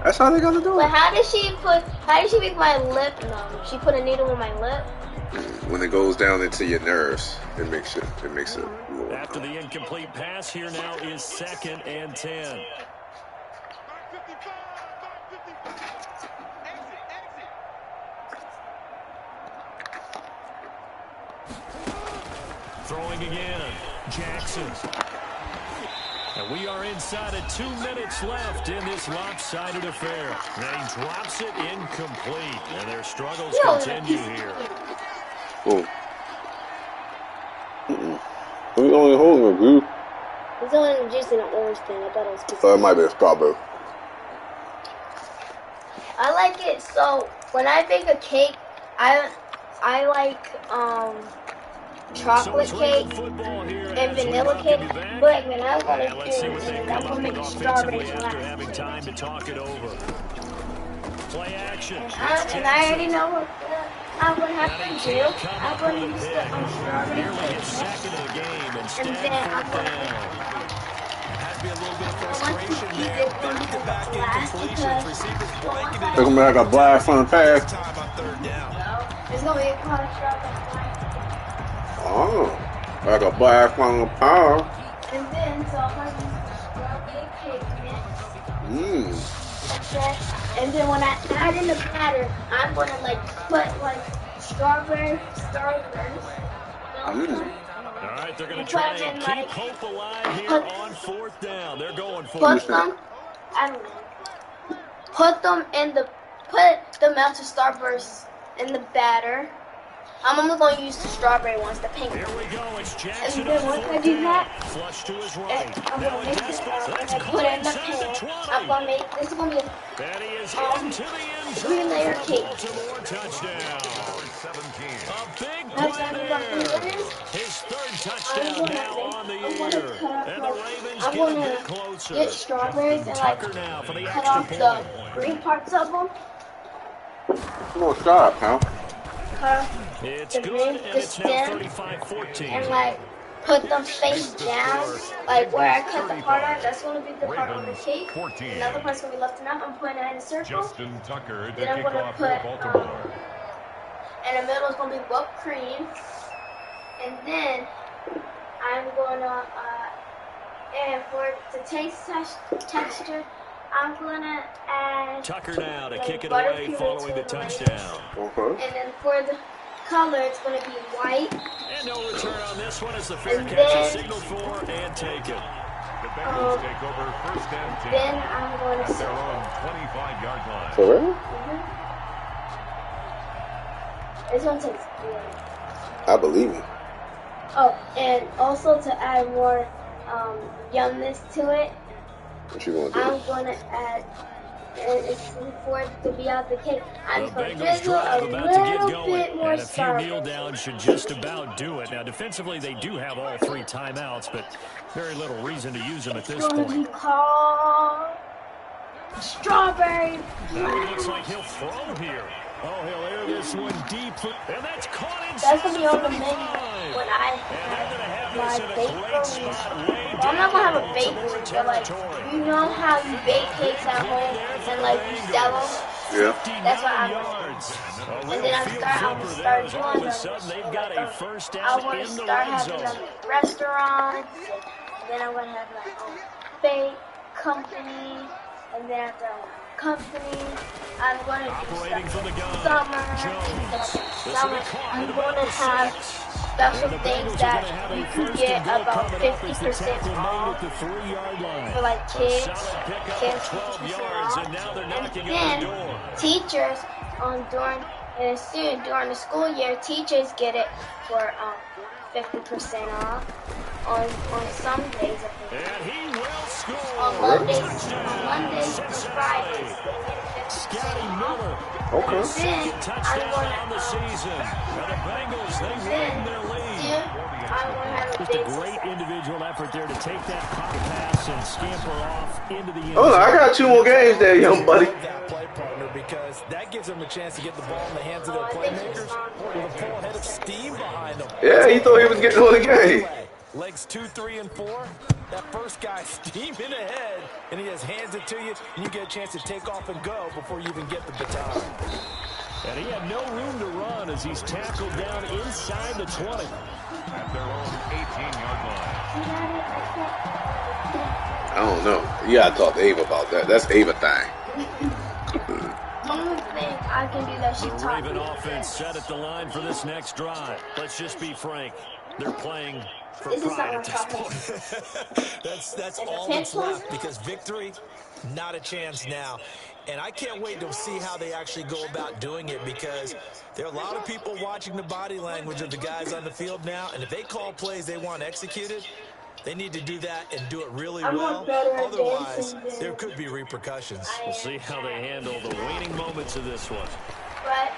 That's how they gotta do it. But how did she make my lip numb? She put a needle in my lip? When it goes down into your nerves, it makes it a little. After the incomplete pass, here now is 2nd and 10. Throwing again, Jackson. And we are inside of 2 minutes left in this lopsided affair. And he drops it incomplete, and their struggles continue here. Oh. We only holding a group. It's only just an orange thing. I thought it was. So it might be a strawberry. I like it. So when I bake a cake, I like chocolate cake and vanilla cake. But when I'm gonna do it, I'm gonna make strawberry after having time to talk it over. Play action. And I already know what I'm going to have to do. I'm going to use the strawberry cake. And then I'm going to They're gonna be like a blast from the past. It's gonna be a college strawberry. Oh, like a blast from the past. And then, so I'm gonna use the strawberry cake mix. And then when I add in the batter, I'm gonna put strawberries. All right, they're gonna try and keep hope alive here on 4th down. They're going for it. Put the melted starburst in the batter. I'm only going to use the strawberry ones, the pink ones. Here we go, it's Jackson. And then once I do that, flush to his right. I'm going to mix it up and I put it in the pan. I'm going to make, this is going to be a 3-layer cake. Baltimore touchdown. A big That's play there. His 3rd touchdown now on the year. And the Ravens get a bit closer. Get strawberries and cut off the green parts of them. More sharp, huh? Cut off the green, the stem, and put them face down, where I cut the part out. That's going to be the part on the cake. Another part's going to be left enough. I'm putting it in a circle. Then I'm going to put, in the middle is going to be whipped cream. And then I'm going to, and for the taste texture, I'm going to add Tucker now to kick it away following the touchdown. And then for the color, it's going to be white. And no return on this one as the fair catch is signaled for and taken. The Bengals take over 1st and 10. Then I'm going to their own 25-yard line. For real? This one tastes good. I believe you. Oh, and also to add more yumness to it, what you gonna do? I'm going to add for it to be out the cake. I'm The going to Bengals drizzle drive a about to get little going, bit more and a few Starburst. kneel downs should just about do it. Now, defensively, they do have all 3 timeouts, but very little reason to use them at this point. Be called strawberry. Now it looks like he'll throw here. Oh, he'll air this one deep, and that's caught That's inside gonna be on the menu when I have my bakery. Well, I'm not gonna have a bakery, but like, you know how you bake cakes at home and like you sell them? Yeah. That's what I'm gonna. And then I'm gonna start doing them. They've got a first I down want in to the start red having zone. them at restaurants. Then I'm gonna have my own bake company, and then after company, I'm going to do summer. I'm going to have special things that you can get about 50% off for like kids 50% off. And then teachers during the school year, teachers get it for 50% off on some days. On Mondays and Fridays, they get 50% off. Okay. Then I'm going to have a Just a great individual effort there to take that pop pass and scamper off into the end zone. Oh, I got 2 more games there, young buddy. That play partner, because that gives them a chance to get the ball in the hands of their playmakers with a full head of steam behind them. Yeah, he thought he was getting on the game. Legs 2, 3, and 4. That first guy steaming ahead, and he just hands it to you, and you get a chance to take off and go before you even get the baton. And he had no room to run as he's tackled down inside the 20. At their own 18-yard line. I don't know. You gotta talk to Ava about that. That's Ava thing. Only thing I can do that she The taught me. Raven offense set at the line for this next drive. Let's just be frank. They're playing for This is pride not at what this point. That's all that's left, because victory, not a chance now. And I can't wait to see how they actually go about doing it, because there are a lot of people watching the body language of the guys on the field now, and if they call plays they want executed, they need to do that and do it really well. Otherwise, there could be repercussions. We'll see how they handle the waning moments of this one. But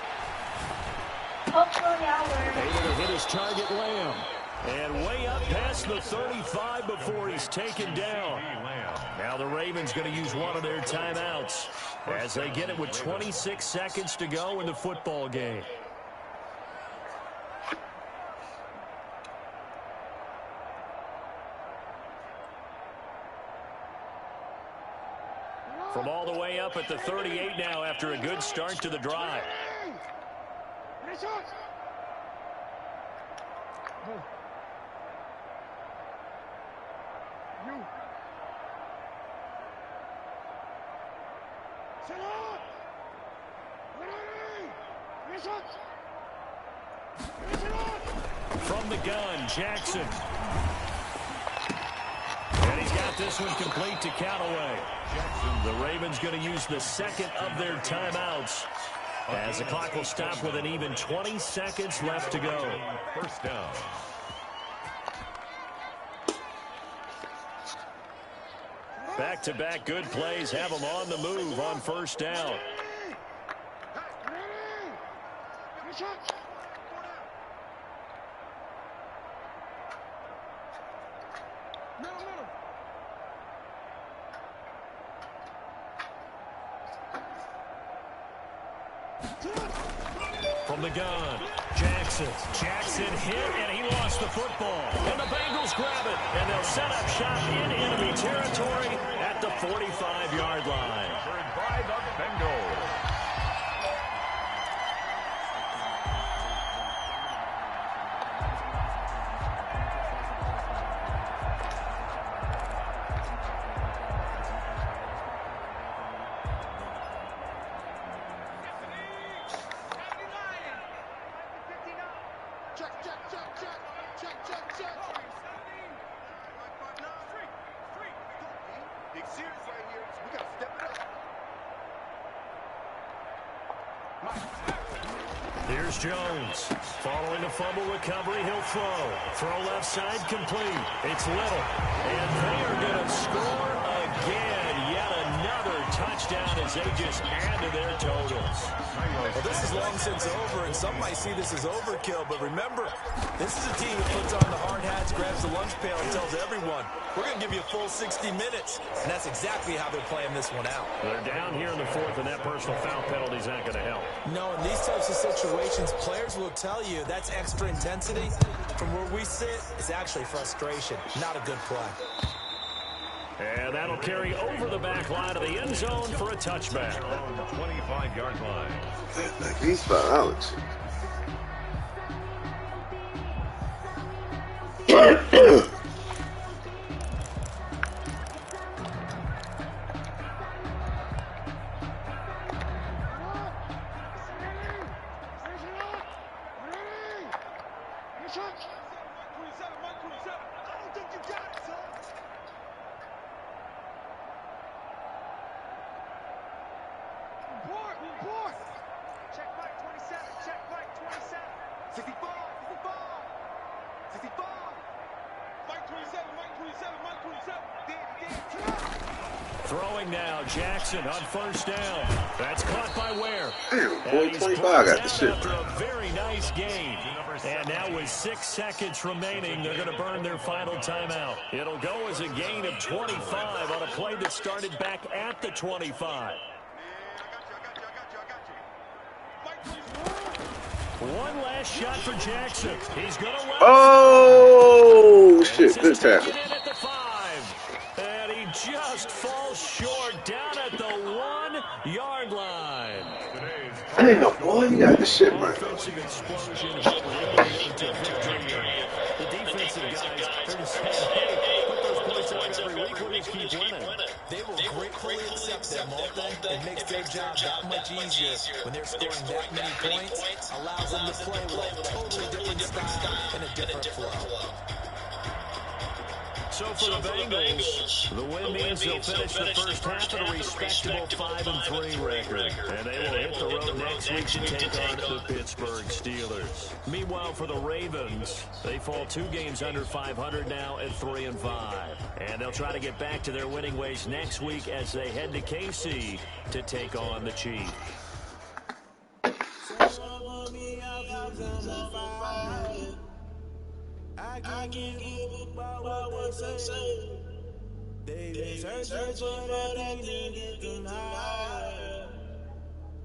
hopefully I'll learn. Able to hit his target, Lamb. And way up past the 35 before he's taken down. Now the Ravens going to use one of their timeouts as they get it with 26 seconds to go in the football game. From all the way up at the 38 now after a good start to the drive. From the gun, Jackson. And he's got this one complete to Callaway. The Ravens going to use the second of their timeouts as the clock will stop with an even 20 seconds left to go. First down. Back-to-back good plays have them on the move on first down. From the gun, Jackson hit, and he lost the football. And the Bengals grab it, and they'll set up shop in enemy territory at the 45-yard line. By the Bengals. Here's Jones. Following the fumble recovery, he'll throw. Throw left side complete. It's Little. And they are going to score again. Yet another touchdown. touchdown as they just add to their totals. Well, this is long since over, and some might see this as overkill, but remember, this is a team that puts on the hard hats, grabs the lunch pail, and tells everyone, we're going to give you a full 60 minutes, and that's exactly how they're playing this one out. They're down here in the fourth, and that personal foul penalty is not going to help. No, in these types of situations, players will tell you that's extra intensity. From where we sit, it's actually frustration, not a good play. And that'll carry over the back line of the end zone for a touchback. On the 25-yard line. He's $5. Throwing now, Jackson on first down. That's caught by Ware. Damn, 425 got the shit. After a very nice game. And now with 6 seconds remaining, they're going to burn their final timeout. It'll go as a gain of 25 on a play that started back at the 25. One last shot for Jackson. He's going to run. Oh, shit. Good tackle. At the 5. And he just falls short down at the 1-yard line. Damn, boy, you got the shit right. Offensive explosion into victory. The defensive guys are just saying, hey, put those points up every week. We'll just keep winning. They will gratefully accept them, won't they? It makes their job that much easier when they're scoring that many points. Allows them to play with a totally different style and a different flow. So for the Bengals, the win means they'll finish the first half at a respectable 5-3 record. And they will hit the road next week to take on the Pittsburgh Steelers. Meanwhile, for the Ravens, they fall 2 games under 500 now at 3-5. And they'll try to get back to their winning ways next week as they head to KC to take on the Chiefs. I can't give a about what they say. They search for that thing that can hide.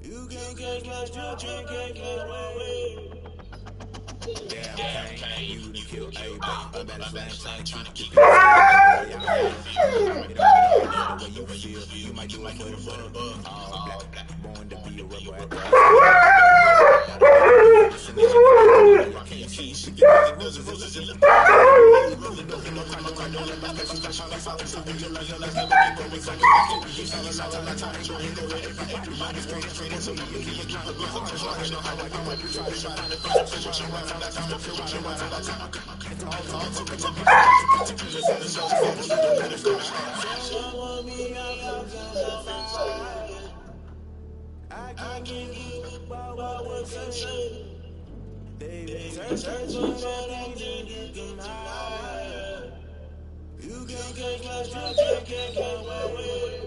You can't catch my drill, can't catch my way. Yeah, I'm paying you to kill everybody. I'm at a flash trying to keep it. It don't matter the way you feel. You might do it for the bug. All black, born to be a rebel at the I can't give you about what they say. They search for that thing that can hide. You can't catch my drill, can't catch my way.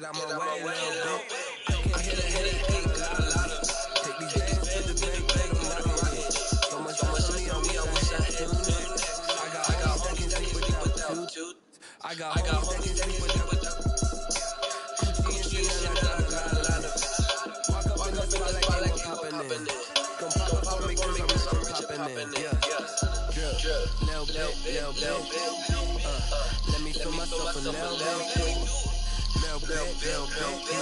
get out my way, little bit. I can hit a headache, a lot of it. Take these days to the bank, I'm not gonna get. So much on me, I wish I had two niggas. I got hoes that can sleep without two. I got hoes that can sleep without Gucci and Chanel, I got a lot of it. Walk up in the spot like they were popping in. Come pop up for me, cause I'm popping in. Yeah. Little bit. Let me feel myself a little bit. Little bit. You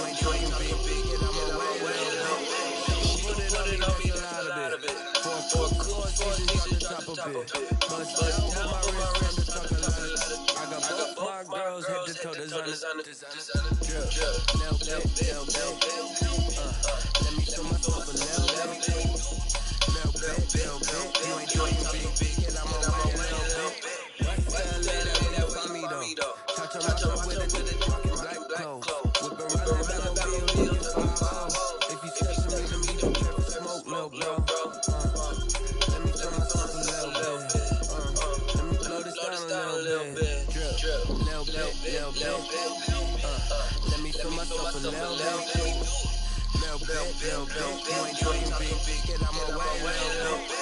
ain't talking big, get out my way, little bit. Put it on me, that's a lot of it. For a course, you just got the top of it. Bust down my wrist, to talk a lot of it. I got both my girls head to toe, designer. Little bit. Let me feel myself a little bit. Little bit. You ain't talking big, get out my way, little bit. What's that for me though? Touch on with it, talking black clothes. Whipping around that Batmobile, you can follow. If you step to me, then you don't care for smoke, little bro. Let me throw myself a little bit. Let me blow this down a little bit. Drip. Little bit. Let me feel myself a little bit. Little bit. You ain't talking big, get out my way, little bit.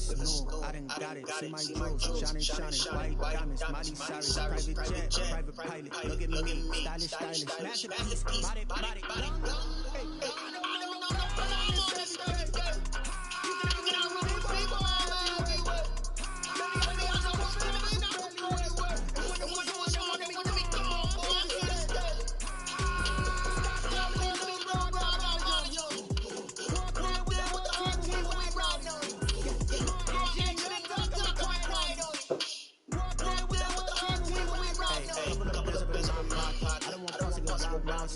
Personal, I done got it. See my jewels, shining, white diamonds, Miley Cyrus, private jet, private pilot. Look at me, stylish, masterpiece, body.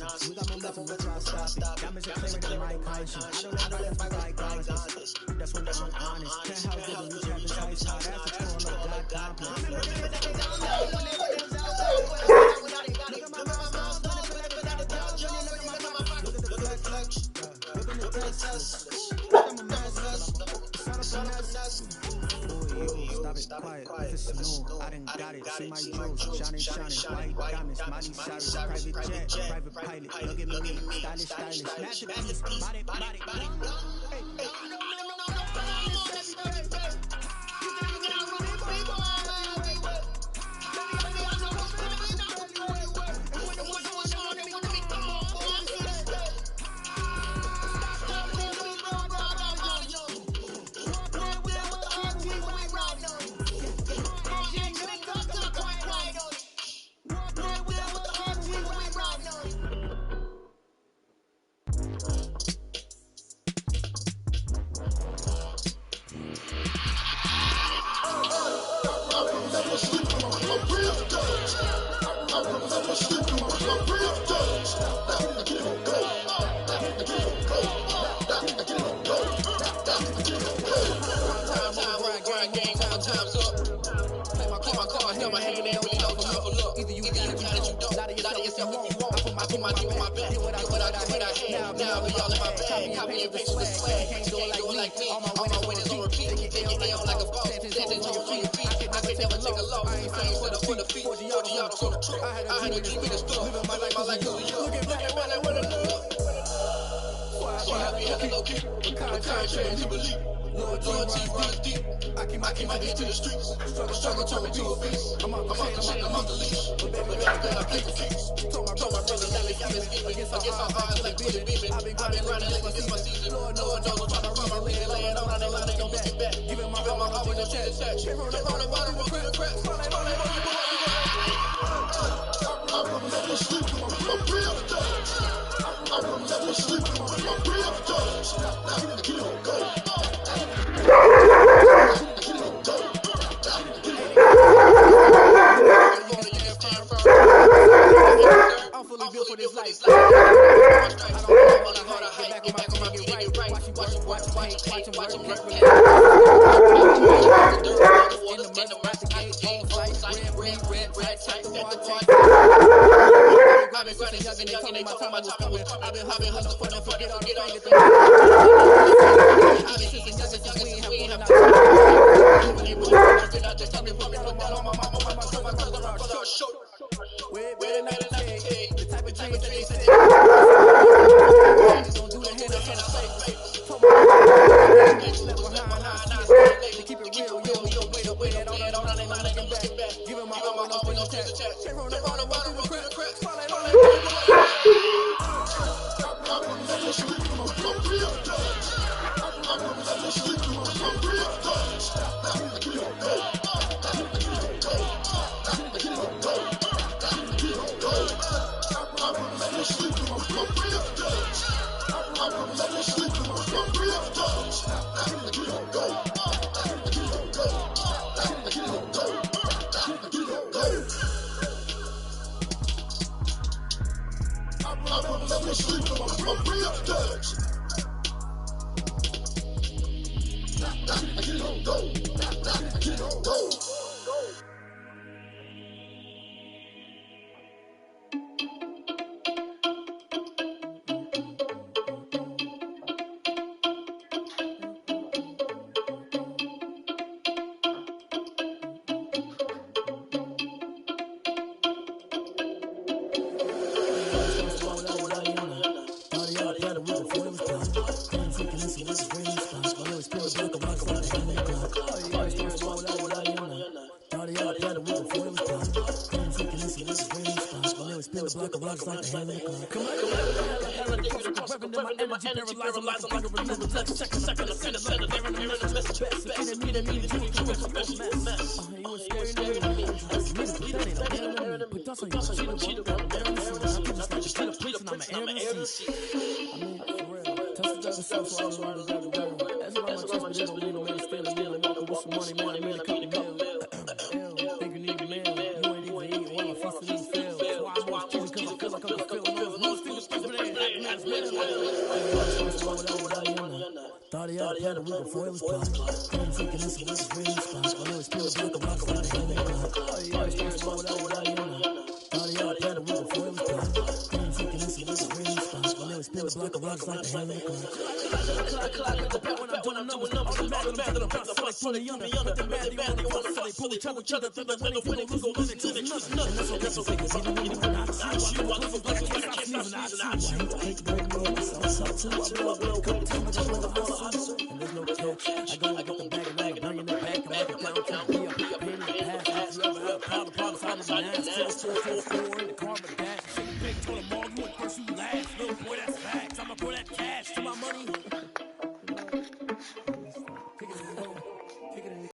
We got momentum, we'll try to stop it. Diamonds are clearer than my conscience. I don't know if I like guidance. That's when I'm honest. Penthouse didn't reach out the size. That's a total of God Stop it, quiet, professional, I done got it, see my jewels, shining, white diamonds, Miley Cyrus, private jet, private pilot, look at me, stylish, masterpiece, body. I keep my head to the streets. Struggle, turn me to a beast. I'm off the leash. But baby, I play the keys. Told my brother that they got me scheming against our odds like Billy Beeman. I've been grinding against my season. Lord knows I'm trying to run my ring. Laying on the line, they gon' get back. Giving my all with no chance. They roll the bottom with credit cracks. I'm never sleeping with my real thugs. I'm never sleeping with my real thugs. Now you don't go. I'm fully built for this life. spin the block of rocks like the hand of the clock. Come on, energy paralyzed, I'm like a finger, remember, let's check a second, a center, they're in the middle, best, defeated me, they mean, you a mess. You a scary nigga, that ain't no enemy. Put dust on you, cheater, I'm just like a police and I'm an MC. I mean, for real, touch the stuff, so all the way together. That's why my chest, but they don't need no man to steal a meal and walk with some money, man, I mean a couple mil. Think you need a man, you ain't even eating one of my feast and these fails. That's why I'm always choosing, cause I feel like I'm the film. Most things are but ain't acting as men. Thought he had a plan to week before it was plot. Couldn't freaking listen with his really spot. I know it's still a block of rocks like the hand of the clock. Oh, yeah, it's still slow without thought he had a plan to week before it was plot. Couldn't freaking listen with his really spot. I know it's still a block of rocks like the hand of the clock. When I'm doing numbers, I'm mad that I'm about to feel like pulling under. But they're mad, they want to so they pull each other through the winning, go lose it to nothing. And that's okay, cause even when I shoot, I live a black case, I'm sneezing, I shoot. I hate to break me, so I suck too. I blow, come tell me just with a hustle. And there's no catch. I go and get the bag and I'm bringing it back. I'm like a downtown, be a pain in the past. If you ever had a problem, it's on the nine. Still, in the car, but dash.